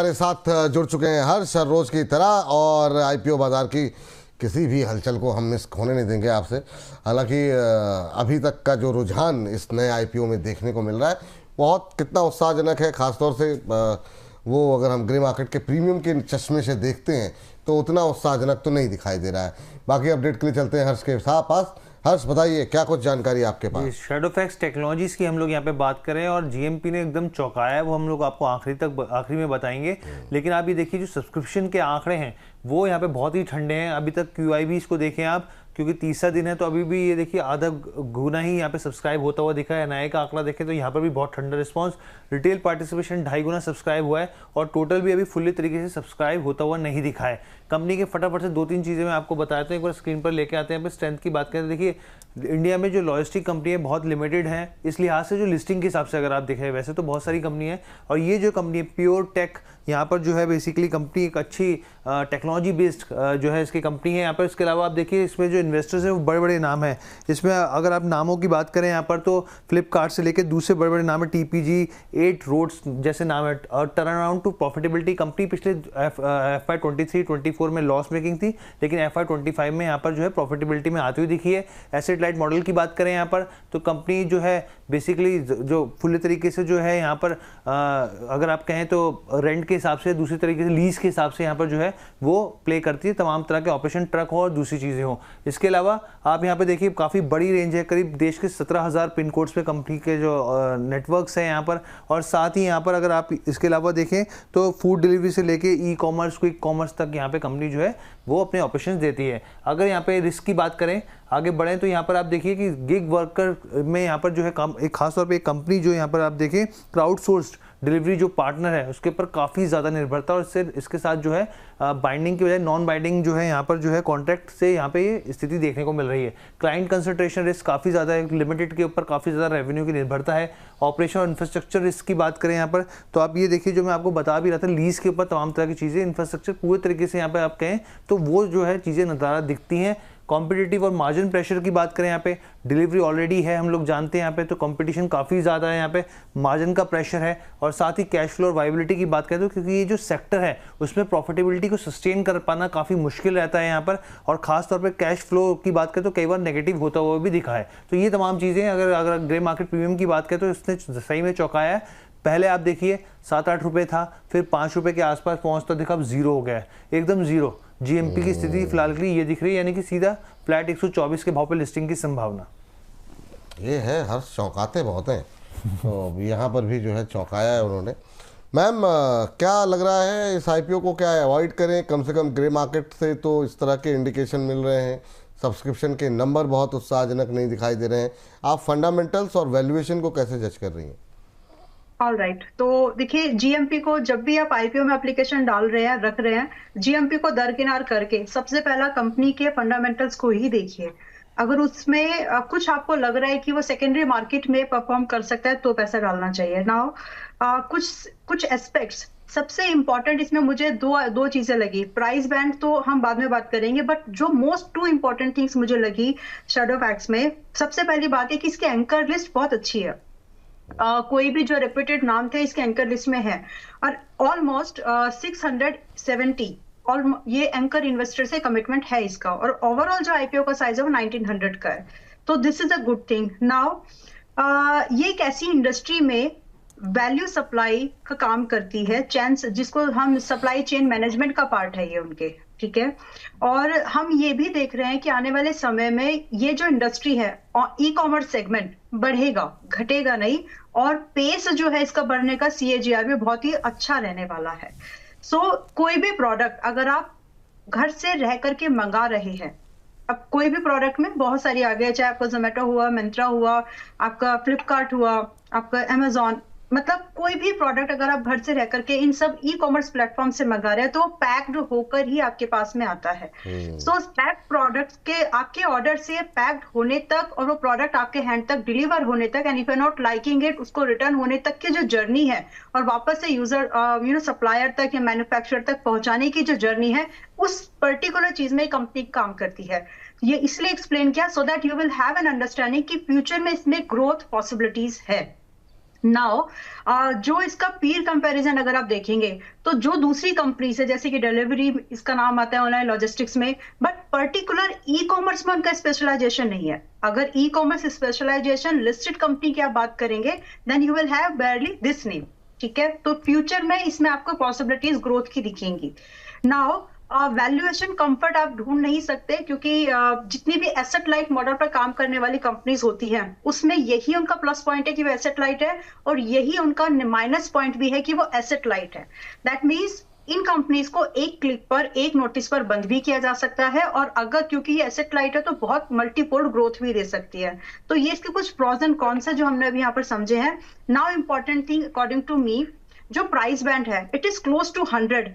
हमारे साथ जुड़ चुके हैं हर्ष, हर रोज की तरह, और आईपीओ बाजार की किसी भी हलचल को हम मिस होने नहीं देंगे आपसे। हालांकि अभी तक का जो रुझान इस नए आईपीओ में देखने को मिल रहा है बहुत कितना उत्साहजनक है। ख़ासतौर से वो अगर हम ग्रे मार्केट के प्रीमियम के चश्मे से देखते हैं तो उतना उत्साहजनक तो नहीं दिखाई दे रहा है। बाकी अपडेट के लिए चलते हैं हर्ष के पास। हर्ष, बताइए क्या कुछ जानकारी आपके पास? शैडोफैक्स टेक्नोलॉजीज की हम लोग यहाँ पे बात करें और जीएमपी ने एकदम चौंकाया है, वो हम लोग आपको आखिरी में बताएंगे। लेकिन आप ये देखिए जो सब्सक्रिप्शन के आंकड़े हैं वो यहाँ पे बहुत ही ठंडे हैं। अभी तक QIB इसको देखें आप, क्योंकि तीसरा दिन है तो अभी भी ये देखिए आधा गुना ही यहाँ पे सब्सक्राइब होता हुआ दिखा है। NII का आंकड़ा देखें तो यहाँ पर भी बहुत ठंडा रिस्पांस। रिटेल पार्टिसिपेशन 2.5 गुना सब्सक्राइब हुआ है और टोटल भी अभी फुल्ली तरीके से सब्सक्राइब होता हुआ नहीं दिखा है। कंपनी के फटाफट से 2-3 चीज़ें मैं आपको बताया तो एक बार स्क्रीन पर लेके आते हैं। यहाँ पे स्ट्रेंथ की बात करें तो देखिए इंडिया में जो लॉजिस्टिक कंपनी है बहुत लिमिटेड है, इस लिहाज से जो लिस्टिंग के हिसाब से अगर आप देखें वैसे तो बहुत सारी कंपनी है, और ये जो कंपनी है प्योर टेक, यहाँ पर जो है बेसिकली कंपनी एक अच्छी टेक्नोलॉजी बेस्ड जो है इसकी कंपनी है यहाँ पर। इसके अलावा आप देखिए इसमें जो इन्वेस्टर्स हैं वो बड़े बड़े नाम हैं। इसमें अगर आप नामों की बात करें यहाँ पर तो फ्लिपकार्ट से लेकर दूसरे बड़े बड़े नाम है, TPG, 8 रोड्स जैसे नाम है। और turn around two profitability company पिछले FY 23-24 में लॉस मेकिंग थी, लेकिन FY 25 में यहाँ पर जो है प्रॉफिटेबिलिटी में आती हुई दिखी है। एसेट लाइट मॉडल की बात करें यहाँ पर तो कंपनी जो है बेसिकली जो फुल तरीके से जो है यहाँ पर अगर आप कहें तो रेंट के हिसाब से, दूसरी तरीके से लीज के हिसाब से यहाँ पर जो है वो प्ले करती है तमाम तरह के ऑपरेशन, ट्रक हो और दूसरी चीज़ें हो। इसके अलावा आप यहाँ पे देखिए काफ़ी बड़ी रेंज है, करीब देश के 17,000 पिन कोड्स पे कंपनी के जो नेटवर्क्स हैं यहाँ पर। और साथ ही यहाँ पर अगर आप इसके अलावा देखें तो फूड डिलीवरी से लेके ई-कॉमर्स, क्विक कॉमर्स तक यहाँ पे कंपनी जो है वो अपने ऑपरेशन देती है। अगर यहाँ पे रिस्क की बात करें, आगे बढ़ें तो यहाँ पर आप देखिए कि गिग वर्कर में यहाँ पर जो है एक खासतौर पे एक कंपनी जो यहाँ पर आप देखें क्राउडसोर्स्ड डिलीवरी जो पार्टनर है उसके ऊपर काफ़ी ज़्यादा निर्भरता, और इसके साथ जो है बाइंडिंग की बजाय नॉन बाइंडिंग जो है यहाँ पर जो है कॉन्ट्रैक्ट से यहाँ पे ये स्थिति देखने को मिल रही है। क्लाइंट कंसंट्रेशन रिस्क काफ़ी ज़्यादा है, लिमिटेड के ऊपर काफ़ी ज़्यादा रेवेन्यू की निर्भरता है। ऑपरेशन और इंफ्रास्ट्रक्चर रिस्क की बात करें यहाँ पर तो आप ये देखिए जो मैं आपको बता भी रहा था, लीज के ऊपर तमाम तरह की चीज़ें, इंफ्रास्ट्रक्चर पूरे तरीके से यहाँ पर आप कहें तो वो जो है चीज़ें नज़ारा दिखती हैं। कॉम्पिटिटिव और मार्जिन प्रेशर की बात करें यहाँ पे, डिलीवरी ऑलरेडी है हम लोग जानते हैं यहाँ पे, तो कंपटीशन काफ़ी ज़्यादा है यहाँ पे, मार्जिन का प्रेशर है। और साथ ही कैश फ्लो और वाइबिलिटी की बात करें तो क्योंकि ये जो सेक्टर है उसमें प्रॉफिटेबिलिटी को सस्टेन कर पाना काफ़ी मुश्किल रहता है यहाँ पर, और खास तौर पर कैश फ्लो की बात करें तो कई बार नेगेटिव होता हुआ भी दिखा है। तो ये तमाम चीज़ें अगर ग्रे मार्केट प्रीमियम की बात करें तो इसने सही में चौंकाया है। पहले आप देखिए 7-8 रुपये था, फिर 5 रुपये के आसपास पहुँचता दिखा, अब जीरो हो गया है, एकदम जीरो। GMP की स्थिति फिलहाल के लिए ये दिख रही है, यानी कि सीधा फ्लैट 124 के भाव पे लिस्टिंग की संभावना ये है। हर चौंकाते बहुत हैं तो यहाँ पर भी जो है चौंकाया है उन्होंने। मैम, क्या लग रहा है इस आईपीओ को क्या अवॉइड करें? कम से कम ग्रे मार्केट से तो इस तरह के इंडिकेशन मिल रहे हैं, सब्सक्रिप्शन के नंबर बहुत उत्साहजनक नहीं दिखाई दे रहे हैं। आप फंडामेंटल्स और वैल्यूएशन को कैसे जज कर रही हैं? ऑलराइट, तो देखिए जीएमपी को जब भी आप आईपीओ में एप्लीकेशन डाल रहे हैं, रख रहे हैं, जीएमपी को दरकिनार करके सबसे पहला कंपनी के फंडामेंटल्स को ही देखिए। अगर उसमें कुछ आपको लग रहा है कि वो सेकेंडरी मार्केट में परफॉर्म कर सकता है तो पैसा डालना चाहिए। नाउ कुछ एस्पेक्ट्स सबसे इंपॉर्टेंट इसमें मुझे दो चीजें लगी। प्राइस बैंड तो हम बाद में बात करेंगे, बट जो मोस्ट 2 इंपॉर्टेंट थिंग्स मुझे लगी शैडोफैक्स में, सबसे पहली बात है कि इसकी एंकर लिस्ट बहुत अच्छी है। कोई भी जो रेप्यूटेड नाम थे इसके एंकर लिस्ट में है, और ऑलमोस्ट 670 और ये एंकर इन्वेस्टर से कमिटमेंट है इसका, और ओवरऑल जो आईपीओ का साइज है वो 1900 का है। तो this is a good thing. Now ये एक ऐसी इंडस्ट्री में वैल्यू सप्लाई का काम करती है, चैन जिसको हम सप्लाई चेन मैनेजमेंट का पार्ट है ये उनके, ठीक है। और हम ये भी देख रहे हैं कि आने वाले समय में ये जो इंडस्ट्री है ई-कॉमर्स सेगमेंट बढ़ेगा, घटेगा नहीं, और पेस जो है इसका बढ़ने का CAGR में बहुत ही अच्छा रहने वाला है। सो कोई भी प्रोडक्ट अगर आप घर से रह करके मंगा रहे हैं, अब कोई भी प्रोडक्ट में बहुत सारी आ गया, चाहे आपका जोमेटो हुआ, मिंत्रा हुआ, आपका फ्लिपकार्ट हुआ, आपका अमेजॉन, मतलब कोई भी प्रोडक्ट अगर आप घर से रह करके इन सब ई-कॉमर्स प्लेटफॉर्म से मंगा रहे हैं तो पैक्ड होकर ही आपके पास में आता है। सो पैक्ड प्रोडक्ट्स के आपके ऑर्डर से पैक्ड होने तक और वो प्रोडक्ट आपके हैंड तक डिलीवर होने तक, and if you not liking it, उसको रिटर्न होने तक की जो जर्नी है और वापस से यूजर सप्लायर तक या मैन्युफैक्चरर तक पहुंचाने की जो जर्नी है, उस पर्टिकुलर चीज में कंपनी काम करती है। ये इसलिए एक्सप्लेन किया so that you will have an understanding कि फ्यूचर में इसमें ग्रोथ पॉसिबिलिटीज है। नाउ जो इसका पीर कंपैरिजन अगर आप देखेंगे तो जो दूसरी कंपनी है जैसे कि डिलीवरी इसका नाम आता है ऑनलाइन लॉजिस्टिक्स में, बट पर्टिकुलर ई कॉमर्स में उनका स्पेशलाइजेशन नहीं है। अगर e commerce specialisation listed company की आप बात करेंगे then you will have barely this name, ठीक है। तो फ्यूचर में इसमें आपको पॉसिबिलिटीज ग्रोथ की दिखेंगी। नाउ वैल्यूएशन कंफर्ट आप ढूंढ नहीं सकते क्योंकि जितनी भी एसेट लाइट मॉडल पर काम करने वाली कंपनीज होती हैं उसमें यही उनका प्लस पॉइंट है कि वो एसेट लाइट है और यही उनका माइनस पॉइंट भी है कि वो एसेट लाइट है। दैट मीन्स इन कंपनीज को एक क्लिक पर एक नोटिस पर बंद भी किया जा सकता है और अगर क्योंकि ये एसेट लाइट है तो बहुत मल्टीपोल्ड ग्रोथ भी दे सकती है। तो ये इसके कुछ प्रोज एंड कॉन्स है जो हमने अभी यहाँ पर समझे हैं। Now important thing according to me, जो प्राइस बैंड है इट इज क्लोज टू 100।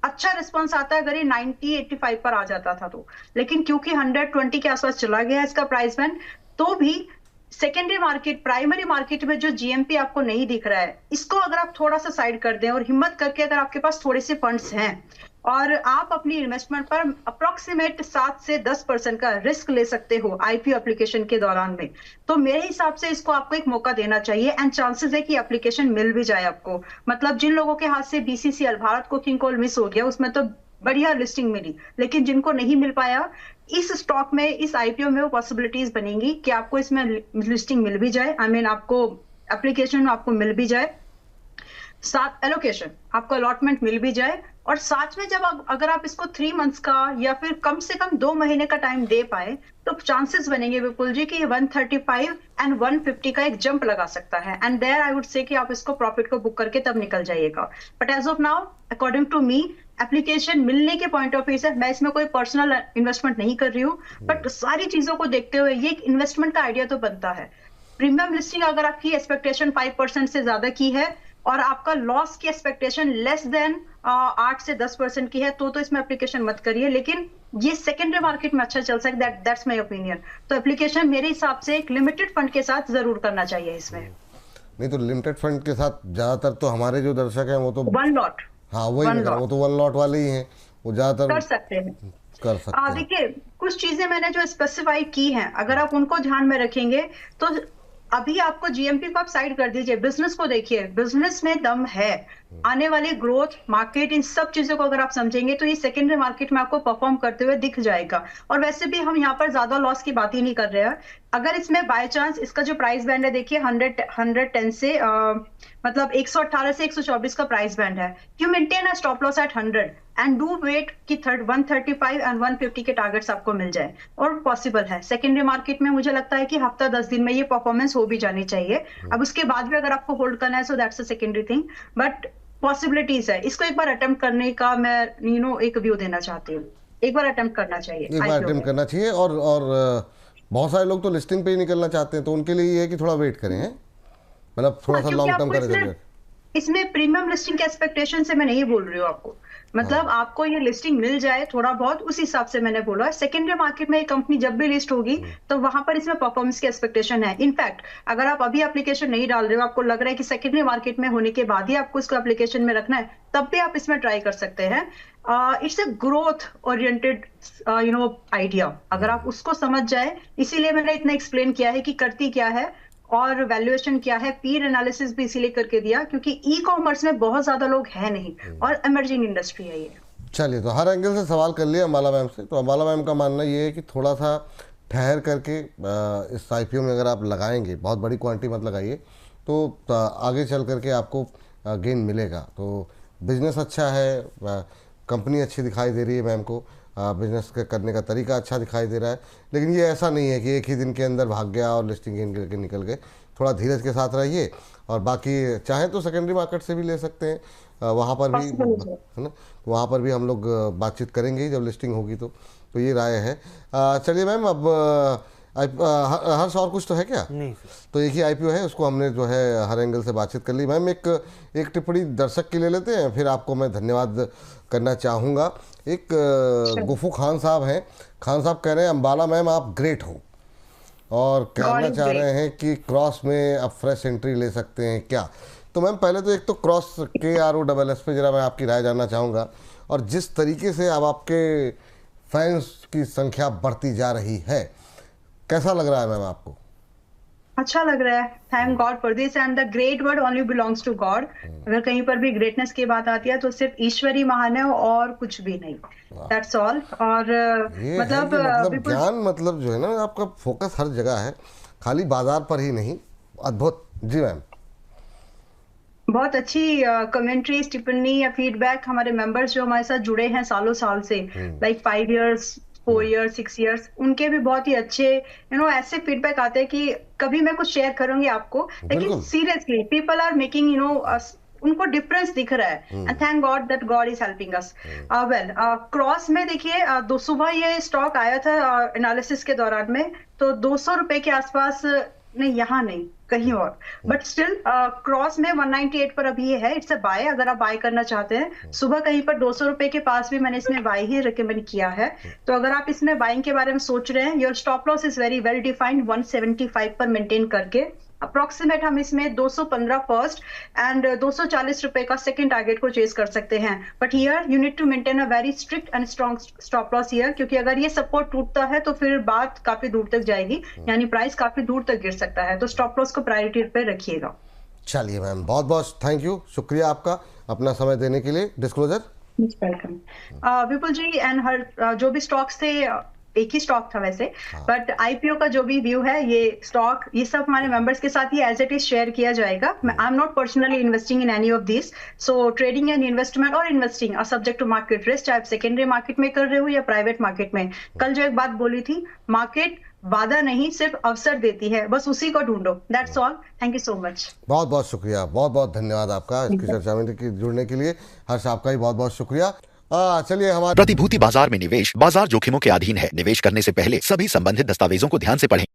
अच्छा रिस्पॉन्स आता है अगर ये 90-85 पर आ जाता था तो, लेकिन क्योंकि 120 के आसपास चला गया है इसका प्राइस बैंड, तो भी सेकेंडरी मार्केट प्राइमरी मार्केट में जो जीएमपी आपको नहीं दिख रहा है इसको अगर आप थोड़ा सा साइड कर दें और हिम्मत करके अगर आपके पास थोड़े से फंड्स हैं और आप अपनी इन्वेस्टमेंट पर अप्रोक्सीमेट 7 से 10% का रिस्क ले सकते हो आईपीओ एप्लीकेशन के दौरान में, तो मेरे हिसाब से इसको आपको एक मौका देना चाहिए एंड चांसेस है कि एप्लीकेशन मिल भी जाए आपको। मतलब जिन लोगों के हाथ से BCCL Bharat coking coal miss हो गया उसमें तो बढ़िया लिस्टिंग मिली, लेकिन जिनको नहीं मिल पाया इस स्टॉक में इस आईपीओ में वो पॉसिबिलिटीज बनेंगी कि आपको इसमें लिस्टिंग मिल भी जाए, आई मीन आपको एप्लीकेशन में आपको मिल भी जाए, साथ एलोकेशन आपको अलॉटमेंट मिल भी जाए और साथ में जब अगर आप इसको 3 मंथ्स का या फिर कम से कम 2 महीने का टाइम दे पाए तो चांसेस बनेंगे विपुल जी कि 135 एंड 150 का एक जंप लगा सकता है and there I would say कि आप इसको प्रॉफिट को बुक करके तब निकल जाइएगा। But as of now according to me application मिलने के पॉइंट ऑफ व्यू से मैं इसमें कोई पर्सनल इन्वेस्टमेंट नहीं कर रही हूँ, बट सारी चीजों को देखते हुए ये एक इन्वेस्टमेंट का आइडिया तो बनता है। प्रीमियम लिस्टिंग अगर आपकी एक्सपेक्टेशन 5% से ज्यादा की है और आपका लॉस की एक्सपेक्टेशन लेस देन 8 से 10% की है तो इसमें एप्लीकेशन मत करिए, लेकिन ये सेकेंडरी मार्केट में अच्छा चल सकता है, दैट्स माय ओपिनियन। तो एप्लीकेशन मेरे हिसाब से एक लिमिटेड फंड के साथ जरूर करना चाहिए इसमें। नहीं तो लिमिटेड फंड के साथ ज़्यादातर तो हमारे जो दर्शक हैं वो तो वन लॉट, हाँ वही वो तो 1 लॉट वाले ही हैं, वो ज़्यादातर कर सकते हैं। कर सकते हैं। देखिए कुछ चीजें मैंने जो स्पेसिफाई की हैं अगर आप उनको ध्यान में रखेंगे तो अभी आपको जीएमपी को आप साइड कर दीजिए, बिजनेस को देखिए, बिजनेस में दम है, आने वाली ग्रोथ मार्केट इन सब चीजों को अगर आप समझेंगे तो ये सेकेंडरी मार्केट में आपको परफॉर्म करते हुए दिख जाएगा। और वैसे भी हम यहाँ पर ज्यादा लॉस की बात ही नहीं कर रहे हैं। अगर इसमें बाय चांस इसका जो प्राइस बैंड है देखिए 110 से मतलब 118 से 124 का प्राइस बैंड है, you maintain a stop loss at 100 and do wait कि 135 एंड 150 के टारगेट्स आपको मिल जाए और पॉसिबल है सेकेंडरी मार्केट में। मुझे लगता है कि हफ्ता 10 दिन में ये परफॉर्मेंस हो भी जानी चाहिए। अब उसके बाद भी अगर आपको होल्ड करना है so that's a secondary thing, but possibilities है। इसको एक बार अटेम्प्ट करने का मैं एक व्यू देना चाहती हूँ, एक बार अटेम्प्ट करना चाहिए, एक बार अटेम्प्ट करना चाहिए। और बहुत सारे लोग तो लिस्टिंग पे ही निकलना चाहते हैं तो उनके लिए ये है कि थोड़ा वेट करें, मतलब थोड़ा सा लॉन्ग टर्म करें। इसमें प्रीमियम लिस्टिंग के एक्सपेक्टेशन से मैं नहीं बोल रही हूँ आपको, मतलब आपको ये लिस्टिंग मिल जाए थोड़ा बहुत उस हिसाब से मैंने बोला है। सेकेंडरी मार्केट में एक कंपनी जब भी लिस्ट होगी तो वहां पर इसमें परफॉर्मेंस की एक्सपेक्टेशन है। इनफैक्ट अगर आप अभी एप्लीकेशन नहीं डाल रहे हो, आपको लग रहा है कि सेकेंडरी मार्केट में होने के बाद ही आपको इसको एप्लीकेशन में रखना है, तब भी आप इसमें ट्राई कर सकते हैं। It's a growth oriented idea, अगर आप उसको समझ जाए, इसीलिए मैंने इतना एक्सप्लेन किया है कि करती क्या है और वैल्यूएशन क्या है, पीर एनालिसिस भी इसीलिए करके दिया क्योंकि ई कॉमर्स में बहुत ज्यादा लोग हैं नहीं और इमर्जिंग इंडस्ट्री है ये। चलिए, तो हर एंगल से सवाल कर लिया अम्बाला मैम से। तो अम्बाला मैम का मानना ये है कि थोड़ा सा ठहर करके इस आईपीओ में अगर आप लगाएंगे, बहुत बड़ी क्वांटिटी मत लगाइए, तो आगे चल करके आपको गेन मिलेगा। तो बिजनेस अच्छा है, कंपनी अच्छी दिखाई दे रही है मैम को, बिजनेस करने का तरीका अच्छा दिखाई दे रहा है, लेकिन ये ऐसा नहीं है कि एक ही दिन के अंदर भाग गया और लिस्टिंग गेन करके निकल गए। थोड़ा धीरज के साथ रहिए और बाकी चाहे तो सेकेंडरी मार्केट से भी ले सकते हैं, वहाँ पर भी है ना, वहाँ पर भी हम लोग बातचीत करेंगे जब लिस्टिंग होगी। तो ये राय है। चलिए मैम, अब हर्ष और कुछ तो है क्या? नहीं। तो एक ही आईपीओ है, उसको हमने जो है हर एंगल से बातचीत कर ली। मैम एक टिप्पणी दर्शक की ले लेते हैं, फिर आपको मैं धन्यवाद करना चाहूँगा। एक गुफू खान साहब हैं, खान साहब कह रहे हैं अम्बाला मैम आप ग्रेट हो और कहना चाह रहे हैं कि क्रॉस में अब फ्रेश एंट्री ले सकते हैं क्या? तो मैम पहले तो एक तो क्रॉस KROSS पे जरा मैं आपकी राय जानना चाहूँगा, और जिस तरीके से अब आपके फैंस की संख्या बढ़ती जा रही है, कैसा लग रहा है मैम आपको? अच्छा लग रहा है। Thank God for this, and the great word only belongs to God. अगर कहीं पर भी ग्रेटनेस की बात आती है तो सिर्फ ईश्वर ही महान है और कुछ भी नहीं। That's all. और ये है मतलब कि मतलब विपुल, ज्ञान मतलब जो है ना, आपका फोकस हर जगह है, खाली बाजार पर ही नहीं। अद्भुत। जी मैम। बहुत अच्छी कमेंट्री, टिप्पणी या फीडबैक हमारे मेंबर्स जो हमारे साथ जुड़े हैं सालों साल से, लाइक 5 इयर्स, 4 इयर्स, 6 इयर्स, उनके भी बहुत ही अच्छे ऐसे फीडबैक आते हैं कि कभी मैं कुछ शेयर करूंगी आपको, लेकिन बिल्कुल। सीरियसली पीपल आर मेकिंग उनको डिफरेंस दिख रहा है, and thank God that God is helping us. Well, cross में देखिए, दो सुबह ये स्टॉक आया था एनालिसिस के दौरान में, तो 200 रुपए के आसपास, नहीं यहाँ नहीं कहीं और, बट स्टिल क्रॉस में 198 पर अभी ये है। इट्स अ बाय, अगर आप बाय करना चाहते हैं। सुबह कहीं पर 200 रुपए के पास भी मैंने इसमें बाय ही रिकमेंड किया है। तो अगर आप इसमें बाइंग के बारे में सोच रहे हैं, your stop loss is very well defined, 175 पर मेंटेन करके अप्रोक्सीमेट हम इसमें 215 फर्स्ट एंड 240 रुपए का सेकंड टारगेट को चेस कर सकते हैं। But here you need to maintain a very strict and strong stop loss here, क्योंकि अगर ये सपोर्ट टूटता है तो फिर बात काफी दूर तक जाएगी, यानी प्राइस काफी दूर तक गिर सकता है। तो स्टॉप लॉस को प्रायोरिटी पे रखिएगा। चलिए मैम, बहुत बहुत थैंक यू, शुक्रिया आपका अपना समय देने के लिए। Disclosure. Welcome Vipul ji. And हर जो भी स्टॉक्स थे, एक ही स्टॉक था वैसे, बट आईपीओ का जो भी व्यू है, ये स्टॉक, ये सब हमारे मेंबर्स के साथ ही एज इट इज शेयर किया जाएगा। I am not personally investing in any of this, so trading and investment और investing are subject to market risk, चाहे आप सेकेंडरी मार्केट में कर रहे हो या प्राइवेट मार्केट में। कल जो एक बात बोली थी, मार्केट वादा नहीं सिर्फ अवसर देती है, बस उसी को ढूंढो। That's all. Thank you so much. बहुत बहुत शुक्रिया, बहुत बहुत धन्यवाद आपका इसकी चर्चा में जुड़ने के लिए। हर्ष, आपका भी बहुत बहुत शुक्रिया। चलिए हमारे प्रतिभूति बाजार में निवेश बाजार जोखिमों के अधीन है। निवेश करने से पहले सभी संबंधित दस्तावेजों को ध्यान से पढ़ें।